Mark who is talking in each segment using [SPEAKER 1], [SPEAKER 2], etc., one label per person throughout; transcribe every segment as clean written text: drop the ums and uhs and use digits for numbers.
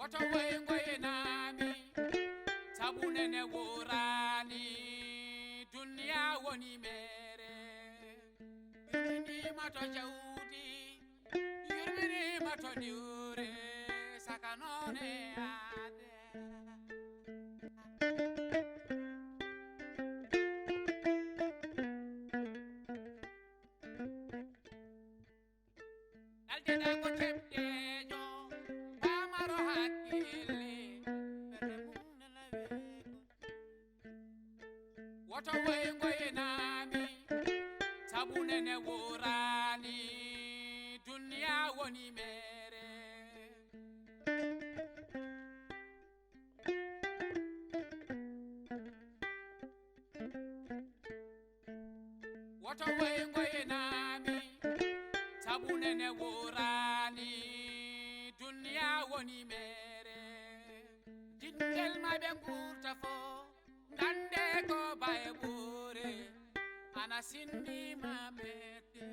[SPEAKER 1] woto ngoyenami sabunene worani dunya woni mere yurmini mato jawdi yurmini mato diure sakanone ade aldeda ko tebdejo pamaro hakkille woto ngoyenami sabunene worani dunya woni mere woto ngoyenami sabunene worani dunya woni mere jingel mabe ngurta fo ngande ko baye bore ana sindi mamete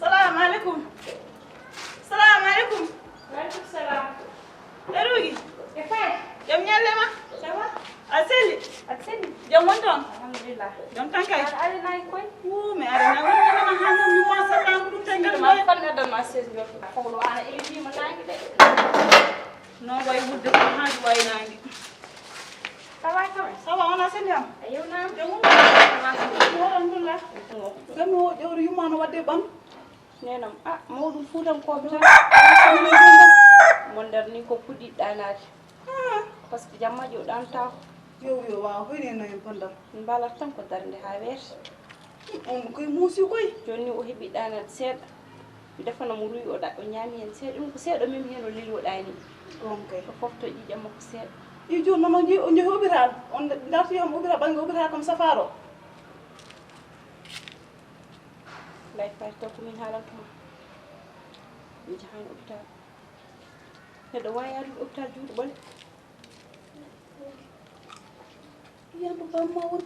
[SPEAKER 2] Assalamualaikum. Assalamualaikum.
[SPEAKER 3] Waalaikumsalam.
[SPEAKER 2] Erugi.
[SPEAKER 3] E fay.
[SPEAKER 2] Jam nyalle ma?
[SPEAKER 3] Ça va?
[SPEAKER 2] Aseli.
[SPEAKER 3] Akseni.
[SPEAKER 2] Jam wonton.
[SPEAKER 3] Alhamdulillah.
[SPEAKER 2] Jam tankay.
[SPEAKER 3] Ari nay koy.
[SPEAKER 2] Me ara na woni na hanu mi ma sa kan dum tangal
[SPEAKER 3] Ma
[SPEAKER 2] ma.
[SPEAKER 3] fan na dal ma ses yo. Foglo ana eliti ma tangi de.
[SPEAKER 2] No way wudde ko haaju way nangi.
[SPEAKER 3] Ça va quand même?
[SPEAKER 2] Sawa ona sen jam.
[SPEAKER 3] Ayo na.
[SPEAKER 2] Jam wonton. Alhamdulillah. Gamo jawri yumano wadde bam.
[SPEAKER 3] Nenam mawdum fuutan ko tan. Mon der ni ko pudi danati. Parce que jamma jo dan taw.
[SPEAKER 2] Yo wa hoyne no en pandam.
[SPEAKER 3] Mbala tan ko darnde ha wet.
[SPEAKER 2] On koy musi koy.
[SPEAKER 3] Joni o hebi danat seeda. Mi defana mo ruyi o da o nyami hen seeda dum ko seeda mem hen o lilo dani.
[SPEAKER 2] On kay.
[SPEAKER 3] Ko fofto ji jamma ko seeda.
[SPEAKER 2] I jo nono ji on jo hobiral. On darti yam hobira bangi hobira kam safaro.
[SPEAKER 3] Lay fay to ko min halantuma. Mi jahan hôpital. Neɗɗo wayade hôpital juuɗe ɓole.
[SPEAKER 2] Yambo bamma won.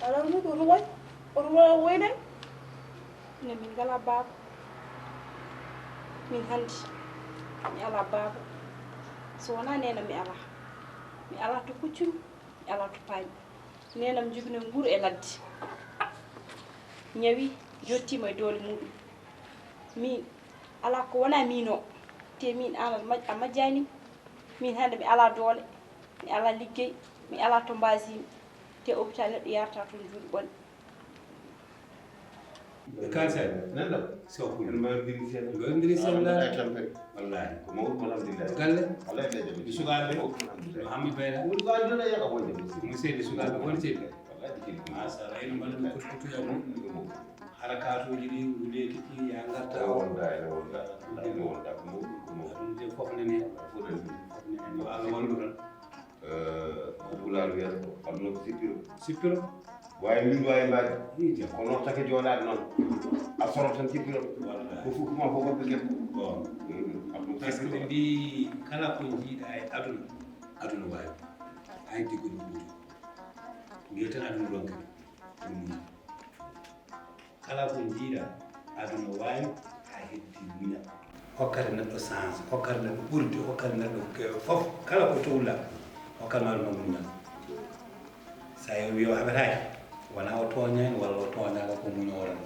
[SPEAKER 2] Alors ni do way. O way den.
[SPEAKER 3] Ne min ngala baaba. Min handi mi ala baaba. So wona nena mi ala. Mi ala to kuccum, mi ala to paani. Nenam jibine nguur e ladde. Nyawi jottima e doole muɗum. Min ala ko wona mino. Te min ala majjani. Min hande mi ala doole. Mi ala liggey, mi ala to mbasimi. Te hôpital neɗɗo yarta toon juuɗe ɓole.
[SPEAKER 4] Kansan
[SPEAKER 5] nan la
[SPEAKER 4] so ko
[SPEAKER 5] en ma diri sen
[SPEAKER 4] go ndiri
[SPEAKER 5] Allah
[SPEAKER 4] samla
[SPEAKER 5] tampe
[SPEAKER 4] wallahi
[SPEAKER 5] ko mo ko alhamdulillah
[SPEAKER 4] galle
[SPEAKER 5] Allah ya jabi
[SPEAKER 4] di sugabe
[SPEAKER 5] alhamdulillah
[SPEAKER 4] hammi bayra
[SPEAKER 5] wul ga dona ya ko wonde
[SPEAKER 4] mu sedi sugabe won sedi
[SPEAKER 5] wallahi dikil
[SPEAKER 4] ma sala en balum ko to ya mo harakatuji di wude kiti ya ngatta
[SPEAKER 5] wonda ko mo
[SPEAKER 4] de fof ne ne wa wondu don
[SPEAKER 5] ko bular wer ko amno
[SPEAKER 4] sipiro
[SPEAKER 5] waye min waye mbaade
[SPEAKER 4] ni
[SPEAKER 5] ko non take jonaade non a soro tan cipiro
[SPEAKER 4] wallahi
[SPEAKER 5] ko fu kuma ko ko gel
[SPEAKER 4] bon
[SPEAKER 5] abdou
[SPEAKER 4] parce que di kala ko jiida ay aduna wawi ay diggo dum ngi tan aduna don kan kala ko jiida aduna wawi ay heddi munya hokkata neɗɗo sens hokkata neɗɗo ɓurde hokkata neɗɗo fof kala ko towla hokkata ma ɗum muñal sa yo haɓetaki wona o tooñani walla o tooñaka ko muñoran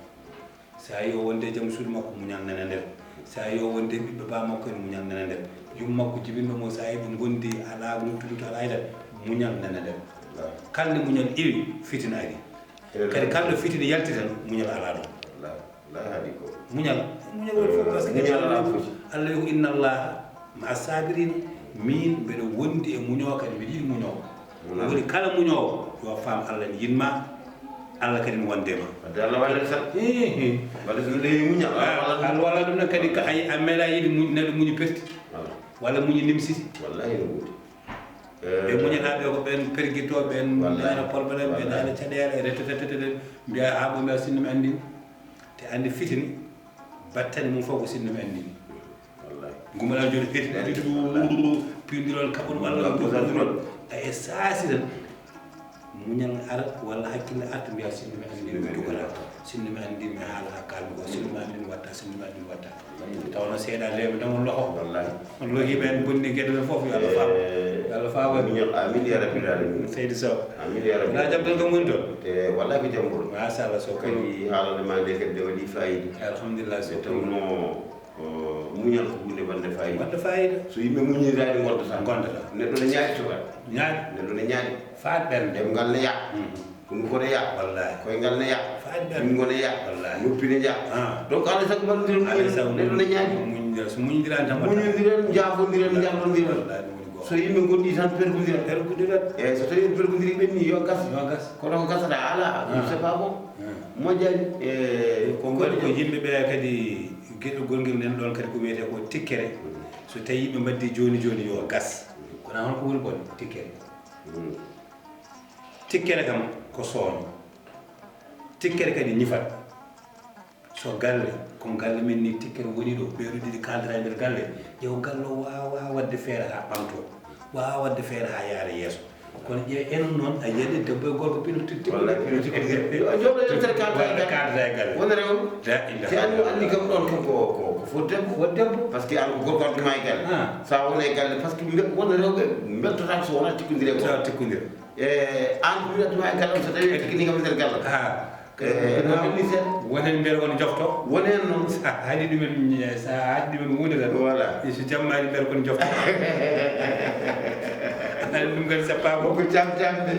[SPEAKER 4] sa yi o wonde jaam suudu makko muñal nene nder sa yo wonde ɓiɓɓe ba makko en muñal nana nden yummakko jibinɗo mo sa yiɓe gondi ala mumtuduto ala hayda muñal nana nden kalde muñal iwi fitina ari kadi kalɗo fitini yalti tan muñal ala ɗon muñal woni fof par ce que allah wi ko inna allah ma sabirina min mbeɗa wondi e muñoo kadi mbiɗa yiɗi muñoo woni kala muñoowo yo faam allah ne yinma Allah kadi no wondema wadde Allah walla tan walla so lewi muñal Allah walla ɗum noon kadi a meeɗa yiɗi neɗɗo muñi perti walla muñi nimsiti wallahi no wuudi ɓe muñataɓe ko ɓen perguitoɓe ɓen dana polɓeɗen ɓe dana caɗele retteteteteɗen mbiya ha ɓo mbiya sinnomi andini te andi fitini battani mum fof ko sinnomi andini gumaɗa joni fettiɗiɗi pindirol kaɓon walla ɗon e saasi tan muñal ara walla hakkille arta mbiya sinnomi andini mi dugala sinnomi andini mi haalata kalmi ko sinnomi andini watta sinnomi andini watta tawno seeɗa leeɓe tan on loho on lohiɓe en bonni gueɗe ɗen foof yo Allah faam yo Allah faama muñal amin ya rabbil alamin seydi sow amin ya rabbil alamin jam tan ko woni toon te wallahi ko jam ɓuuro machallah so kadi haalande ma nde kadi nde waɗi fayida alhamdulillah so tawno muñal ko hunde wonde fayida so yimɓe muñirani gondata neɗɗo ne ñaaɗi to ñaaɗi neɗɗo ne ñaaɗi faat ɓernde ngal ne yaa ɗum kone yaa wallahi koye ngal ne yaa ɗum gone yaa wallahi noppi ne yaa donc alay sago ballodir neɗɗo ne ñaaɗi so muñidirani tan muñodiren jaafodiren jallodiren so yimɓe gondi tan pergodirat eyyi so tawi en pergodiri ɓenni yo gas kono ko gasata ala c'est pas bon moƴƴani ko goni ko yimɓeɓe kadi gueɗɗogol ngel nen ɗon kadi ko wiyete ko tikkere so tawi yimɓe mbaddi joni joni yo gas kono hon ko woni bon tikkere kam ko sooño tikkere kadi ñifat so galle kono galle men ni tikkere woni ɗo ɓeeɗo ɗiɗi kaldata e nder galle ƴeew galle o wawa wadde feere ha ɓamto wawa wadde feere ha yaara yeeso kono ƴeew enon noon a yiyande debbo e gorko pino tikkadata e galle wona rew si andi kam ɗon kam ko fo debbo par ce que an ko gorko adduma e galle sa wona e galle par ce que wona rewɓe beltotako so wona tikkodire tikkodire an ko wiyadduma e galle so tawi tikkini kam nder galle wonen mbiyata kono jofto wonen noon sa haɗi ɗumen sa haɗi ɗumen hunde tan voilà so jammaɗi mbiyata kono jofto ani ɗum kadi sappa ko jamjamde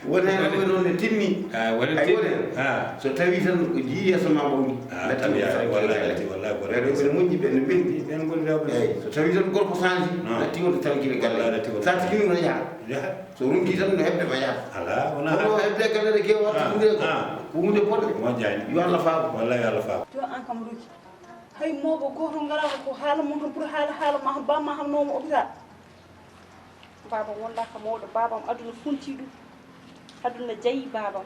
[SPEAKER 4] wonen noon ne timmi wonen so tawi tan jii yeeso ma ɓawɗi wallahi moƴƴi ɓenne ɓendi ɓen goni rewɓe eyyi so tawi tan gorko change natti wonde tankile galle sa tikini no yaha so runki tan no heɓde ma yaha ala wona heɓde galle ɗe kewa tikkodire ko hunde bonde moƴƴani yo Allah faabo wallahi yo Allah faabo
[SPEAKER 2] to an kam ruki hay mawɓe goto ngarama ko haala mum tan pour haala ma bamma ham nomo hôpital
[SPEAKER 3] babam wonɗa ka mawɗo babam aduna funti ɗum aduna jayi babam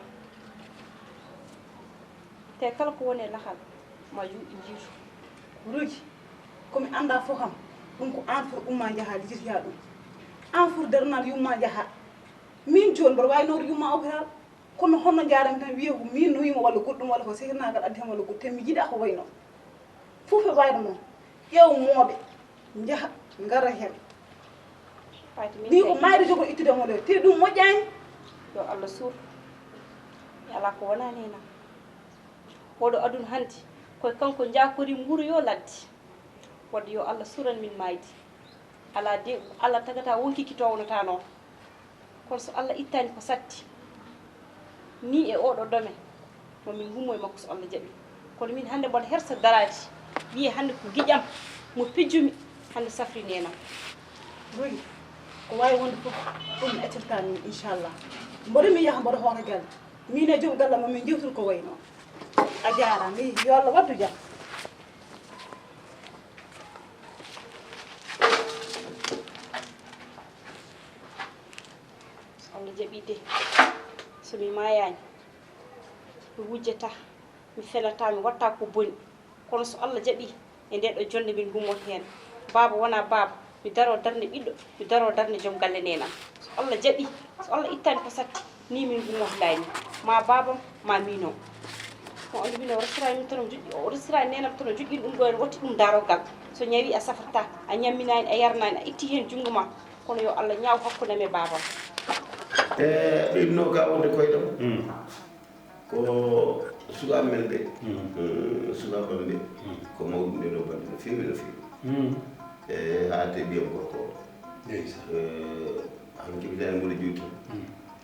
[SPEAKER 3] te kala ko woni e lahal ma yuuɗi jiitu
[SPEAKER 2] ruki komi anda fof kam ɗum ko an pour umma jaaha lijitiya ɗum an pour darnal yumma jaaha min joni mboɗo wawi nawde yumma hôpital kono honno jarami tan wiya ko min no wima walla goɗɗum walla ko sehnagal addi hen walla goɗɗum te mi jiiɗa ko wayno fof e wayno noon ƴeew mooɓe jaaha gara hen ɗi ko mayri jogo ittudemo ɗo te ɗum moƴƴani
[SPEAKER 3] yo Allah suur mi ala ko wonani henam oɗo aduna hande koye kanko jakori nguru yo ladde wadde yo Allah suran min maydi ala de Allah tagata wonki ki townata noon kono so Allah ittani ko satti ni e oɗo domaine momin gummo e makko so Allah jaaɓi kono min hande mboɗo hersa darade wiye hande ko guiƴam mo pijjumi hande safri nenam
[SPEAKER 2] royi ko wawi wonde fof ɗum mi accirta min inchallah mboɗo mi yaaha mboɗo hoota galle min e joom galle momin jewtude ko wayno a jarama yo Allah waddu jaam
[SPEAKER 3] Allah jaɓi de somi mayani mi wujjata mi felata mi watta ko boni kono so Allah jaɓi e nde ɗo jonde min gummoto hen baba wona baba mi daro darde ɓiɗɗo mi daro darde joom galle nenam so Allah jaɓi so Allah ittani ko satti ni min gummoto layni ma babam ma mino mo Olyvizion o resirani min tono juɗɗi o resirani nenam tono juɗɗin ɗum ɗo en watti ɗum darogal so ñawi a safarta a ñamminani a yarnani a itti hen junggo ma kono yo Allah ñaaw hakkudam e babam
[SPEAKER 5] ɗinno ga wonde koye ɗon ko sukaɓe men ɓe sukaɓe ɓe ko mawɗum ɗe ɗo balɗe no feewi no feewi e haade ɓiyam gorko o hanki ɓitani mone jooki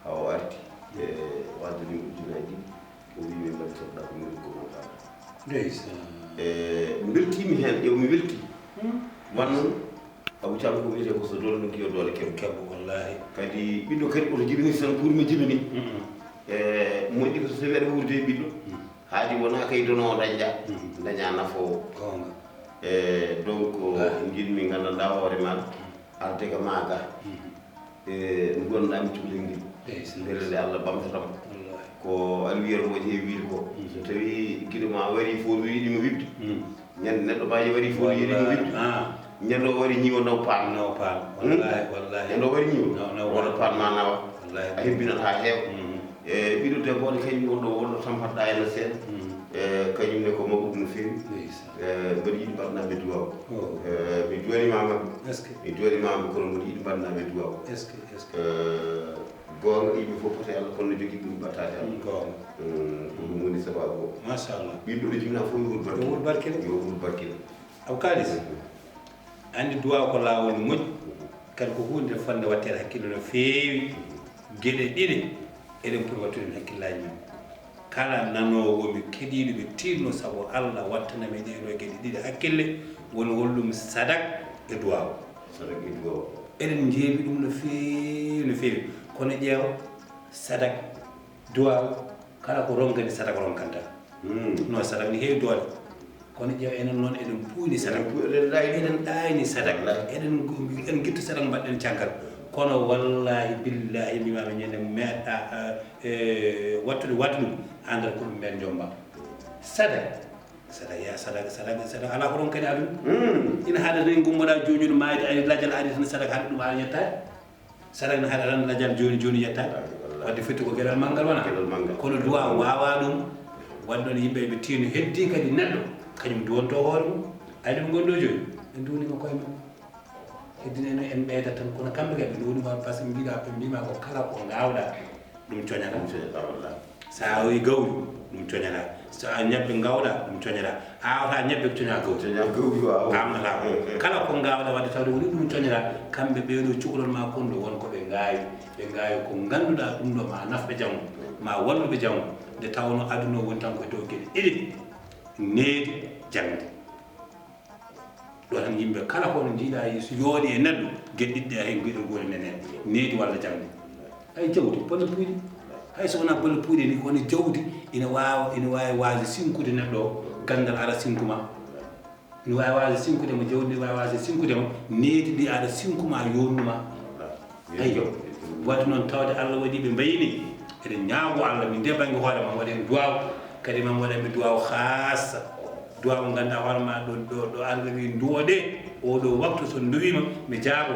[SPEAKER 5] hawa arti e waddani ujunaji o wi min mbaɗi sohɗa ko moni ko moɗaɗa mi weltimi heen ƴew mi welti wannon Abou Thiam ko wiyete ko so doole ɗum kiyo doole keɓo wallahi kadi ɓiɗɗo kadi oto jibini tan pour mi jibini e moƴƴi ko so tawi aɗa wurde ɓiɗɗo haadi wona kay dono dañƴa daña nafowo e donc jiɗmi gandanɗa hoore ma arde ka maaga e nde gonɗami cukalel ngel mbelede Allah bamtatama ko aɗa wiyaroje e wiide ko so tawi guiɗo ma wari fof no yiɗimo wibde ñande neɗɗo maji wari fof no yiɗimo wibde ñande o wari ñiwo naw paan wallahi ñande o wari ñiwo wono paan ma nawa a hebbinat ha heewa e ɓiɗo debbo ne kañum wonɗo wonɗo tampat ɗa ene seeɗa e kañumne ko mawɗum no feewi mbeɗa yiɗi mbaɗanaɓe duwaw mi joonimamaɓe mi joonimamaɓe kono mbeɗa yiɗi mbaɗanaɓe duwaw goonga yimɓe fof poti Allah kono no jogui ɗum battade Allah ɗum woni sababu o machallah ɓiɗɗo ɗo jibina fof yo wur barkine yo wur barkine
[SPEAKER 4] aw kalis andi duwaw ko laawol moƴƴi kadi ko hunde fonde wattede hakkille no feewi gueɗe ɗiɗi eɗen pour wattude hakkillaji men kala nanowo mi keɗiɗo ɓe tinno saabu Allah wattanami ɗeɗo gueɗe ɗiɗi hakkille woni hollum sadak e duwaw eɗen jeeɓi ɗum no feewi no feewi kono ƴeew sadak duwaw kala ko ronkani sadak ronkanta no sadak ne heewi doole kono ƴeew enen noon eɗen puuni sadak eɗen ɗayni sadak eɗen guittu sadak mbaɗɗen caggal kono wallahi billahi mimama ñande meeɗa wattude wadde ɗum andata ko ɗum ɓen jomba sadak ya sadak ala ko ɗon kadi aduna ina haɗa tan gummoɗa joñude mayde ay lajal ari tan sadak haɗa ɗum ala yettade sadak ne haɗa tan lajal joni yettade wadde fetti ko gueɗal manggal wona kono duwa wawa ɗum wadde ɗon yimɓe ɓe tino heddi kadi neɗɗo kañum duwonto hoore mum ayde ɓe gonɗo joni ɓe duwnima koye men heddineno en ɓeydat tan kono kamɓe kadi ɓe duwnima par ce que ɓe mbima ko kala ko gawɗa ɗum coñata wallahi sa awi gawri ɗum coñata so a ñebbe gawɗa ɗum coñata awata ñebbe coña gawri amnata kala ko gawɗa wadde tawde woni ɗum coñata kamɓe ɓeeɗo cukalol ma kon ɗo wonko ɓe gaawi ko ganduɗa ɗum ɗo ma nafɓe janggo ma walluɓe janggo nde tawno aduna woni tan koye dow gueɗe ɗiɗi needi jangde ɗo tan yimɓe kala kono jiiɗa so yooɗi e neɗɗo gueɗe ɗiɗɗi a hen gueɗel gol nenen needi walla jangde hay jawdi bolle puyɗi hay so wona bolle puyɗe ni kono jawdi ina wawi wasde sinkude neɗɗo o gandal ara sinkuma ina wawi wasde sinkudema jawdi ne wawi wasde sinkudema needi ɗi aɗa sinkuma yonnuma ayyo wadde noon tawde Allah waɗi ɓe mbayini eɗen ñaago Allah min nde banggue hoore mam waɗen duwaw kadi mam waɗanɓe duwaw khassa duwaw mo ganduɗa hoorema ɗo Allah wi duwoɗe oɗo waktu so duwima mi jaago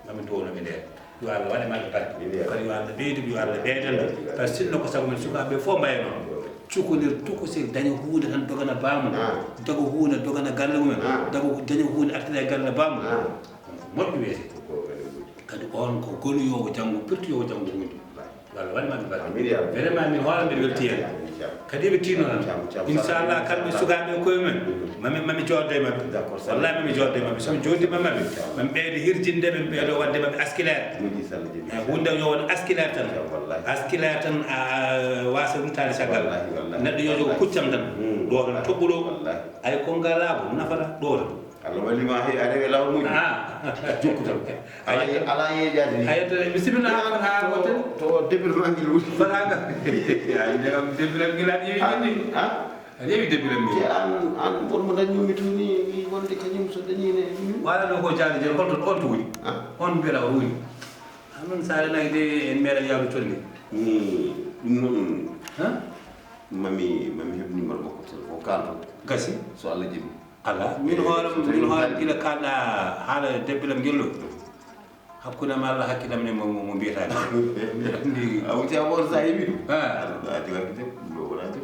[SPEAKER 4] mami duwonoɓe nden yo Allah waɗemaɓe barke kadi yo Allah ɓeydu yo Allah ɓeydana par ce que sinno ko sago men sukaɓe fof mbaye noon cukolir tukosi daña hunde tan dogana bamum dogo hunde dogana galle mumen daña hunde artira e galle bamum moƴƴi wiyete kadi on ko gonuyowo janggo pirtoyowo janggo hunde walla waɗimaɓe barke vraiment min hoore mbiɗa welti hen kadi eɓe tinno tan inchallah kamɓe sukaɓe koye men mami jodde mabɓe wallahi mami jodde mabɓe somi joddima mabɓe mami ɓeyde hirjindeɓe mi ɓeydo wadde mabɓe askilaire hunde yo won askilaire tan a wasa rumtade caggal neɗɗo yo jogo kuccam tan ɗo tan toɓɓuɗo ay ko ngalabo nafata ɗo tan
[SPEAKER 5] Allah wallima he a rewe law muƴi jokku tan ala yeejade ni
[SPEAKER 4] hayata bisimilla ha hotel
[SPEAKER 5] to débilement ngel wuti
[SPEAKER 4] faraga ya ndegam débilement ngel an yewi jindi yewi débilement ngel
[SPEAKER 5] an wonmo dañumi to ni wonde kañum so dañine
[SPEAKER 4] wala ɗo ko jaade jeeɗa holto on to woni on mbiyata o woni noon sa renaki de en meeɗa yawde tolni
[SPEAKER 5] ɗum noon mami heɓnimmal makko téléphone kalto
[SPEAKER 4] gasi
[SPEAKER 5] so Allah jaɓi
[SPEAKER 4] ala min hoore gila kalɗa haala debbilam ngello hakkude ma Allah hakkidam ne mo mbiyatani
[SPEAKER 5] a wuti a won sa heeɓi ɗum a jogaki deb ɗum ɗo wona deb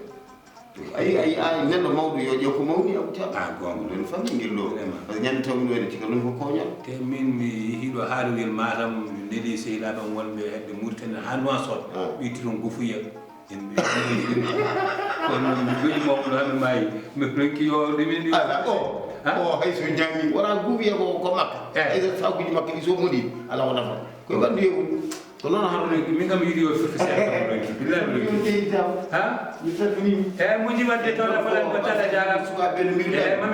[SPEAKER 5] ayi neɗɗo mawɗo yo ƴeew ko mawni a wuti a gonga ɗon fammi ngello par ce que ñande tawmi ɗo ene cika ɗum ko koñal
[SPEAKER 4] te min mi hiiɗo haalowel matam neɗi sehilaɓe wonɓe hedde murtene ha Nouakchott ɓitti toon Gouffouya goji mo do am may me ronki yo dimi
[SPEAKER 5] ala ko hay so jami wala gubi ko makka ay sa ko di makka iso modi ala wala fa ko bandi ko to non har
[SPEAKER 4] mi ngam yidi yo fuf sa ko ronki billahi ronki ha
[SPEAKER 5] ni tafini
[SPEAKER 4] mo ji wadde to la fala ko tata jara
[SPEAKER 5] suka be mi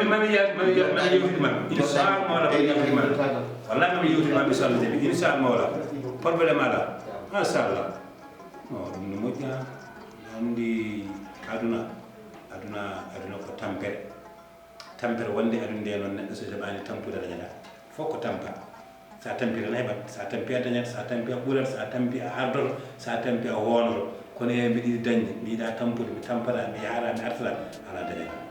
[SPEAKER 4] mami yewti man inshallah mo la yewti man wallahi mami yewti man inshallah de inshallah mo la problème ala inshallah no dum mo ja andi aduna ko tampere wonde adunde non neddo so jabani tampude dañata foko tampa sa tampi tan hebat sa tampi dañata sa tampi bural sa tampi ardol sa tampi wonol kono e mbiɗi dañde mbiɗa tampude mi tampata mi yaara mi artata ala dañata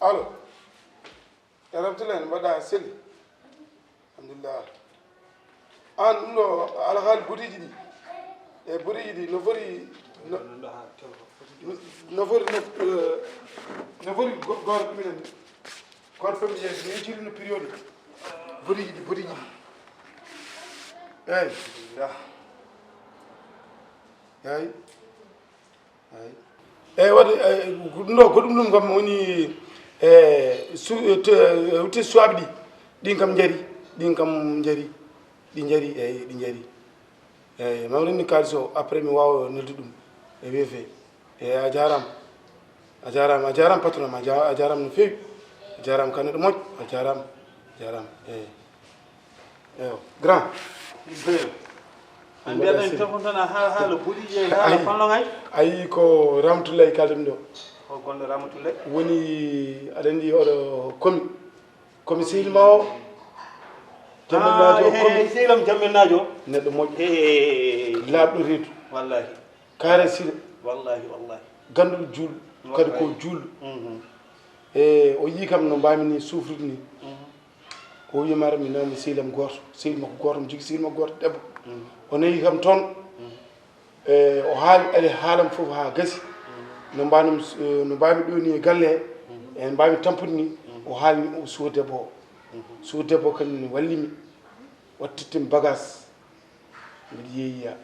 [SPEAKER 6] Allo, yaramtulen mbaɗa selli alhamdulillah an ɗum ɗo alhaali botiji ɗi e botiji ɗi no foti goto ɗuminen goto famille yeeso mi cirino période botiji ɗi eyyi eyyi wadde ɗum ɗo ko ɗum kam woni wutte suwaɓe ɗin kam jari ɗin jari eyyi mawrini kalis o après mi wawa neldu ɗum e weefe eyyi a jarama patron ma a jarama no fewi a jarama ka neɗɗo moƴƴo a jarama eyyi eyo grand
[SPEAKER 7] an mbiyaɗen tefotona haala boɗiji haala fallogay
[SPEAKER 6] ayi ko ramatoulaye kaldemi ɗo
[SPEAKER 7] o gonɗo ramatoulaye
[SPEAKER 6] woni aɗa andi oɗo komi sehilma o jamminnajo
[SPEAKER 7] sehlam jamminnajo
[SPEAKER 6] neɗɗo moƴƴo laaɓɗo reedu
[SPEAKER 7] wallahi
[SPEAKER 6] kaare sire
[SPEAKER 7] wallahi
[SPEAKER 6] ganduɗo juulɗo kadi ko juulɗo e o yii kam no mbami ni sufrude ni o wiyamara mi nawmi sehlam goto sehil makko goto mi jogui sehil makko goto debbo o nayi kam toon e o haali ali haalam foof ha gasi no mbami ɗo ni e galle he en mbami tampude ni o haalni o suwo debbo o kañum ne wallimi wattitimi bagage mbiɗa yeeyiya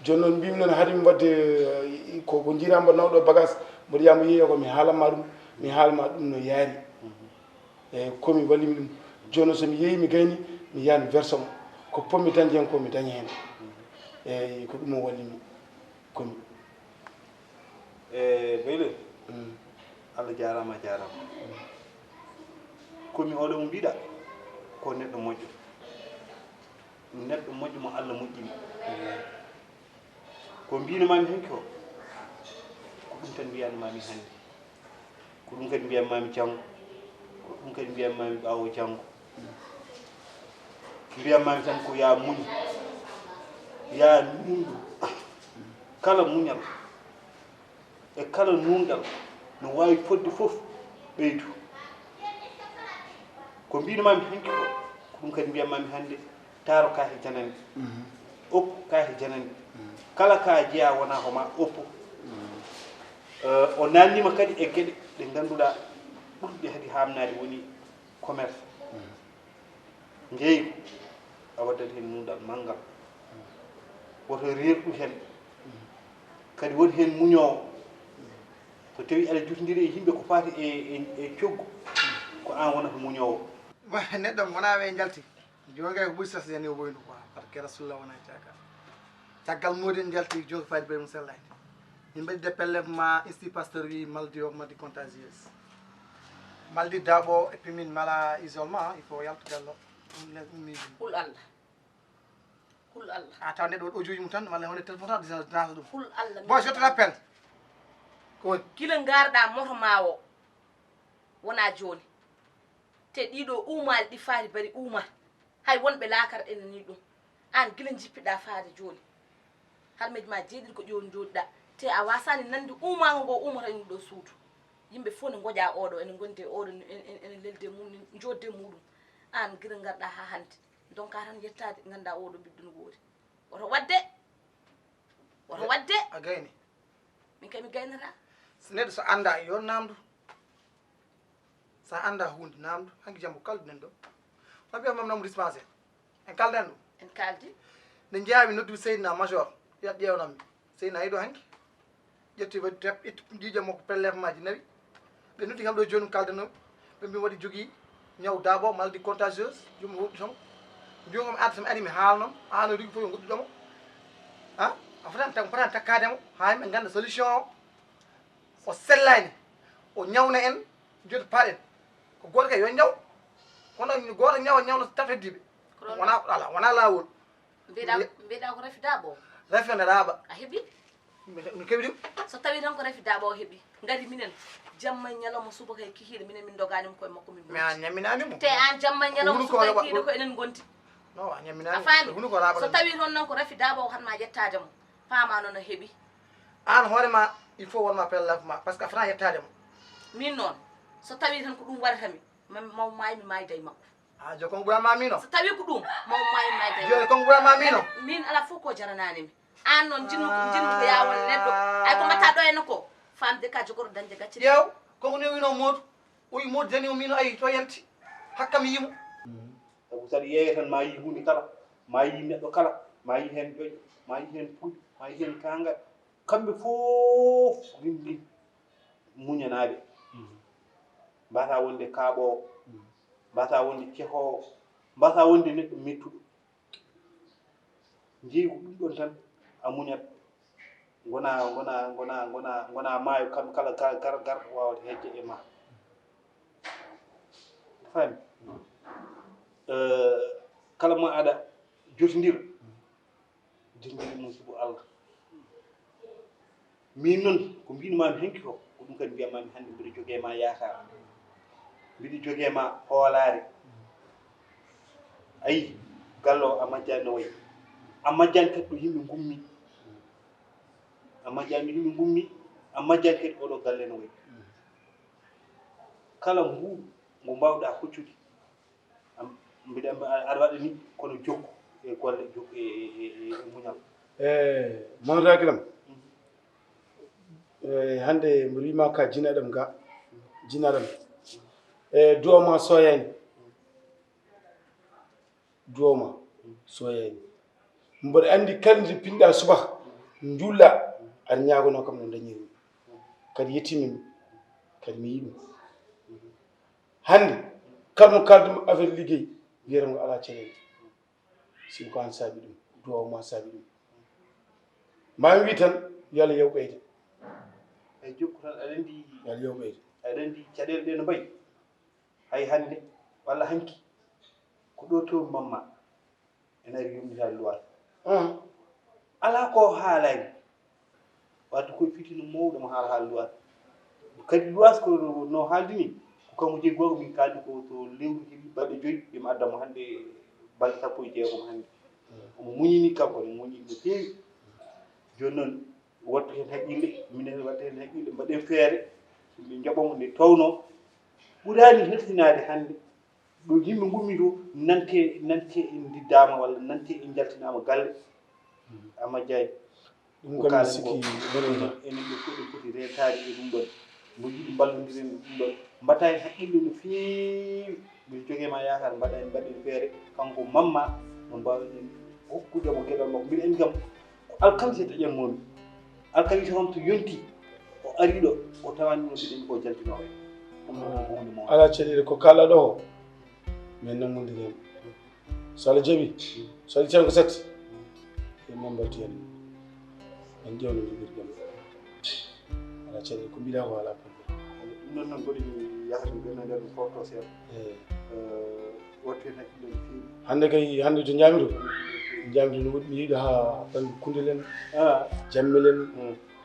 [SPEAKER 6] joni noon mbimi noon haade mi wadde ko jiramba nawɗo bagage mboɗo yiyamo yeeya ko mi haalanma ɗum no yaari eyyi komi wallimi ɗum joni noon somi yeeyi mi gayni mi yiyani version ko pommi dañde hen ko mi dañi hen eyyi ko ɗum o wallimi komi
[SPEAKER 7] beyle allah jarama komi oɗo mo mbiɗa ko neɗɗo moƴƴo mo allah moƴƴini ko mbinamami henki o ko ɗum tan mbiyanmami hannde ko ɗum kadi mbiyanmami janggo ko ɗum kadi mbiyanmami ɓawo janggo mbiyanmami tan ko ya muñ ya nundu kala muñal e kala nungal no wawi fodde foof ɓeydu ko mbinamami hanki ko ɗum kadi mbiyatmami hannde taaro ka he janande oppu ka he janande kala ka jeeya wona ko ma oppu o nannima kadi e gueɗe ɗe ngannduɗa ɓurɗe hadi hamnade woni commerce jeeygu a waddat hen nundal manggal woto reerɗu hen kadi woni hen muñowo so tawi aɗa jutodiri e yimɓe ko fati e coggu ko an wonata muñowo
[SPEAKER 8] neɗɗo wona ɓe jalti jogay ko ɓuuri sas yani o ɓoynu quoi par ce que rasulullah wona caggal caggal moɗen jalti jonki fayde ɓe mum sellani min mbaɗi de prélèvement institut pasteur wi maldi o maldi contagieuse maldi daaɓo et puis min mala isolement il faut yaltugallo ɗum ummi
[SPEAKER 9] ɓul allah
[SPEAKER 3] hul Allah
[SPEAKER 8] a taw neɗɗo waɗi audio mum tan walla wonde téléphone tan disa ɗum
[SPEAKER 3] hul Allah
[SPEAKER 8] bon je te rappelle ko woni
[SPEAKER 3] gila garɗa moto ma o wona joni te ɗiɗo umal ɗi faari bari umal hay wonɓe laakara ɗenani ɗum an gila jippiɗa faade joni har meji ma jeeɗiɗi ko ƴoni joɗiɗa te a wasani nande umago ngo umata en ɗo suudu yimɓe fof ne goƴa oɗo ene gondi e oɗo ene lelde mum jodde muɗum an gila garɗa ha hande donka tan yettade ganda oɗo ɓiɗɗo no woodi woto wadde
[SPEAKER 8] a gayni
[SPEAKER 3] min kay mi gaynata
[SPEAKER 8] so neɗɗo so anda yo namdu sa anda hunde namdu hanki jambo kalduɗen ɗo on mbiya mam namu dispensaire en kalden ɗum
[SPEAKER 3] en kaldi
[SPEAKER 8] nde jeeyami noddude seydina major yat ƴewnammi seydina yiɗo hanki ƴetti waɗi tep itti jiija makko prélèvement ji nawi ɓe noddi kam ɗo joni kaldenoɓe ɓe mbi waɗi jogui ñaw daabo maladie contagieuse jomum woɗɗutomo joni komi adda mi ari mi haalnomo hano rigui fof yo goɗɗuɗomo a fotani takkademo ha yimɓe ganda solution o sellani o ñawna en joni paaɗen ko goto kay yo ñaw kono goto ñawna tata heddiɓe wona ala wona lawol
[SPEAKER 3] mbiɗa ko rafi daɓo
[SPEAKER 8] rafene raaɓa
[SPEAKER 3] a heeɓi
[SPEAKER 8] mi keɓi ɗum
[SPEAKER 3] so tawi tan ko rafi daɓo o heeɓi gadi minen jamma ñalawma subaka e kihiɗe minen min doganimo koye makko min
[SPEAKER 8] mi a ñamminanimo
[SPEAKER 3] te an jamma ñalawma subaka e kihiɗe ko enen gonti
[SPEAKER 8] non a
[SPEAKER 3] a
[SPEAKER 8] ñamminani
[SPEAKER 3] faami
[SPEAKER 8] hunu ko raaɓa
[SPEAKER 3] so tawi toon noon ko rafi daɓo o hanma yettade mo faama noon no heeɓi
[SPEAKER 8] an hoorema il faut wonma prélèvement par ce que a fota yettade mo
[SPEAKER 3] min noon so tawi tan ko ɗum waɗatami maw maayi mi mayda e makko
[SPEAKER 8] a jo konko ɓuranma min o
[SPEAKER 3] so tawi ko ɗum maw maayi mi mayda e
[SPEAKER 8] joni konko ɓuranma min o
[SPEAKER 3] min ala fof ko jarananimi an noon jinnu ko yawon neɗɗo ay ko mbatta ɗo henna ko famde ka jogoro dañde gacci
[SPEAKER 8] ƴeew konko ni wino Modou o wi Modou danimo min o ayi to yalti hakka mi yimo
[SPEAKER 7] sabu saɗa yeeya tan ma yi hunde kala ma yi neɗɗo kala ma yi hen ƴoƴo ma yi hen puuɗi ma yi hen kangal kamɓe fof rimɗi muñanaɓe mbata wonde kaaɓowo mbata wonde cehowo mbata wonde neɗɗo mettuɗo jeeyi ko ɗum ɗon tan a muñat gona maayo kam kala garɗo wawata hejje e ma fami kala mo aɗa jotodira mum sibo Allah min noon ko mbinumami henki ko ɗum kadi mbiyamami hannde mbiɗa jogee ma yakar mbiɗa jogee ma hoolare ayi gallo a majjani no wayi a majjani kadi ɗo yimɓe gummi a majjani ɗo yimɓe gummi a majjani kadi oɗo galle no wayi kala mbu mo mbawɗa hoccude mbiɗa aɗa waɗa ni kono jokku e golle jokku e muñal
[SPEAKER 6] mawdakilam hande mbi wima ka jinaɗam ga jinaɗam duwama soyani mboɗo andi kandi pinɗa subaka julla aɗa ñagono kam no dañirmi kadi yettimimi kadi mi yiɗum hande kalmo kalduma affaire ligguey wiyatango ala caɗele siko ko an saabi ɗum duwawma saabi ɗum mami wi tan yo Allah yew ɓeyde
[SPEAKER 7] e jokku tan aɗa andi
[SPEAKER 6] yo Allah yew ɓeyde
[SPEAKER 7] aɗa andi caɗele ɗe no mbayi hay hande walla hanki ko ɗo to mamma ene ari yumditade luwal ala ko haalani wadde koye fitino mawɗo mo haala luwal kadi luwas ko no haaldini ko kanko jogui goto min kaldi ko to lewru heeɓi balɗe 5 ɓe addamo hande balɗe 16 hande omo muñini kanko ne muñini no feewi joni noon wattu hen haqqille minen watta hen haqqille mbaɗen feere ɓe jooɓomo nde tawno ɓurani hertinade hande ɗo yimɓe gummi to nante en diddama walla nante en jaltinama galle a majjani
[SPEAKER 6] ɗum kam mi sikki
[SPEAKER 7] enen ɓe fof ɗen poti retade e ɗum ɗon mo yiɗi mballodiren ɗum ɗon mbatta hen haqqille no feewi min joguema yakar mbaɗen feere kanko mamma mo mbawɗen hokkudemo gueɗal makko mbiɗa andi kam ko alkamisa taƴanmomi alkamisa kam to yonti o ari ɗo o tawani no mbiɗen ko jaltinowo en
[SPEAKER 6] ala caɗele ko kala ɗo min nammodirema so Allah jaaɓi so waɗi tan ko satti min battuyen en ƴewno jogirgam ala caɗele ko mbiɗa ko ala probléme
[SPEAKER 7] ɗum noon noon mboɗi yahata ɓena nder no fofto seeɗa wattu hen haqqille no feewi
[SPEAKER 6] hande kay hande to jami to jangdi no woɗɗi yiiɗo ha ɓangi kundelen jammelen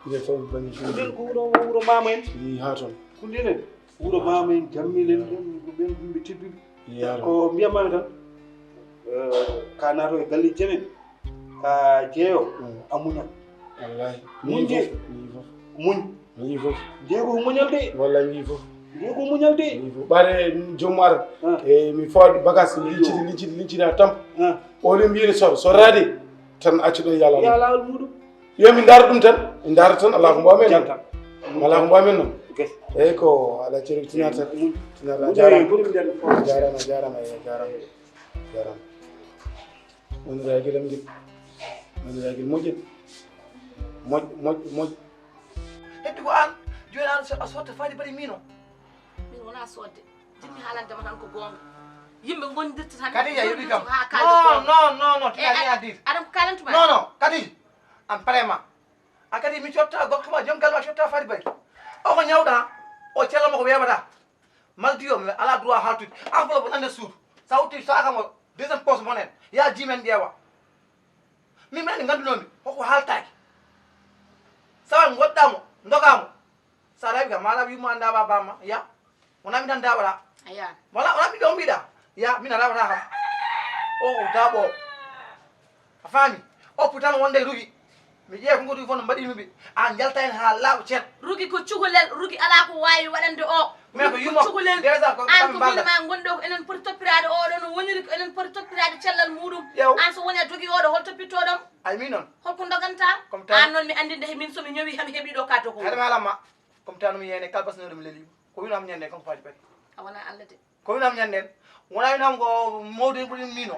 [SPEAKER 6] ɓe fof bangi
[SPEAKER 7] kundel ko wuro mama en
[SPEAKER 6] yi ha toon
[SPEAKER 7] kundelen wuro mama en jammilen ɓen yimɓe tedduɓe ko mbiyatmami tan ka nato e galleji men ka jeeyo a muñat
[SPEAKER 6] wallahi
[SPEAKER 7] muñ de muñ
[SPEAKER 6] mi fof
[SPEAKER 7] jeego muñal de
[SPEAKER 6] wallahi mi fof
[SPEAKER 7] jeego muñal de
[SPEAKER 6] mi fof ɓaade jommu ara e mi fawde bagage lincina tam ole mbiyene sorrade tan accu ɗon yalal
[SPEAKER 7] ya lawol muɗum
[SPEAKER 6] yo min daara ɗum tan min daara tan ala ko mbamen ala ko mbamen noon eyyi ko ala ceeri tinata tinata jarama jarama wonira gueɗam guel wonira guel moƴƴo
[SPEAKER 8] heddi ko an joni an a sotta faade bari mino
[SPEAKER 9] min wona sodde jimmi haalandema tan ko gonga yimɓe gondirta tan
[SPEAKER 8] kadi ya yoɓi kam non tinani addir
[SPEAKER 9] aɗa ko kalantuma
[SPEAKER 8] non kadi an parema an kadi mi cotta gorko ma joom galma cotta faade bari o ko ñawɗa o cellama ko weɓata maldi o mi ala droit haltude enveloppe nande suudu sa utti sakamo deuxiéme poste monen ya jimen ƴeewa min mene gandunomi koko haltaki sawan goɗɗamo dogamo sa raɓi kam malaɓa yumma andaba bamma ya wona mi tan daɓata
[SPEAKER 9] aya
[SPEAKER 8] wala wona ɓiɗo mbiɗa ya min a raɓata kam o daɓo a faami oppitan wonde rugi mi ƴeewa ko goɗɗi fof no mbaɗimi ɓe an jalta hen ha laaɓa ceer
[SPEAKER 9] rugi ko cukalel rugi ala ko wawi waɗande o
[SPEAKER 8] mais ko yumma
[SPEAKER 9] cukalel
[SPEAKER 8] déjà ko
[SPEAKER 9] an ko minima gonɗo ko enen poti toppirade oɗo no woniri ko enen poti toppirade cellal muɗum an so woni a jogui oɗo hol toppitoɗom
[SPEAKER 8] ay min noon
[SPEAKER 9] holko doganta an noon mi andinde he min somi ñowi hami heeɓi ɗo kato ko
[SPEAKER 8] haɗa malamma comme tanumi yene kala basnere mi leelima ko winam ñanden kanko faati bari
[SPEAKER 9] a wona allah de
[SPEAKER 8] ko winam ñanden wona winam ko mawde ɓuɗin mino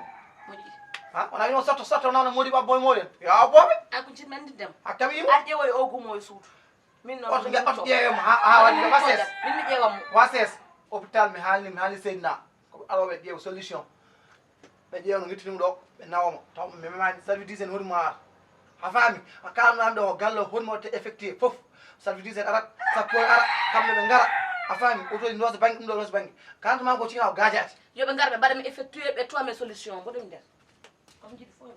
[SPEAKER 9] moƴƴi
[SPEAKER 8] ha wona wino sotto nana modi ɓabbo e moɗen yo abboɓe
[SPEAKER 9] an ko jiɗmi andindema
[SPEAKER 8] a tawimo
[SPEAKER 9] an ƴeewoy o gumo e suudu min noon
[SPEAKER 8] oto ƴeewemo ha waɗi wases
[SPEAKER 9] min mi ƴeewammo
[SPEAKER 8] wases hôpital mi haalni seydina ko aroɓe ƴeewa solution ɓe ƴeewa no guittinimi ɗo ɓe nawamo taw mi memani service d'hygiéne hoɗuma ar ha faami a kalnami ɗo galle hoɗuma watte effectué foof service d'hygiéne arat sappo ara kamɓe ɓe gara a faami autori dose banggue ɗum ɗo dose banggue kalantuma ko cina o gajati
[SPEAKER 9] yoɓe gara ɓe mbaɗami effectué ɓe towame solution mboɗum nder komi jiɗi fof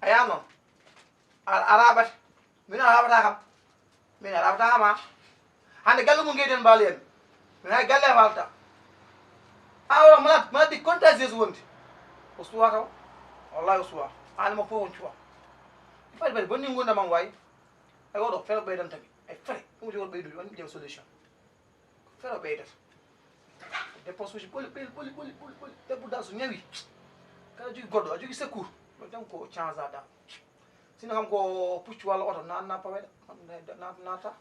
[SPEAKER 8] a yaa noon a raɓat min a raɓata kam min a raɓata kam a hande galle mum geyden mbaali en min hay galle walta awra maladi contagieuse wondi o suwa taw wallahi o suwa anima fof on cuwa fati bari bonni gunda mam wayi ay oɗo fere ɓeydan tagi ay fere ɗum jogol ɓeydude on ƴeew solution fere ɓeydata dépense uji ɓoli debbo dal so ñawi kada jogui goɗɗo a jogui secours ɗo tan ko change a da sino kam ko puccu walla oto nanna paweɗa nata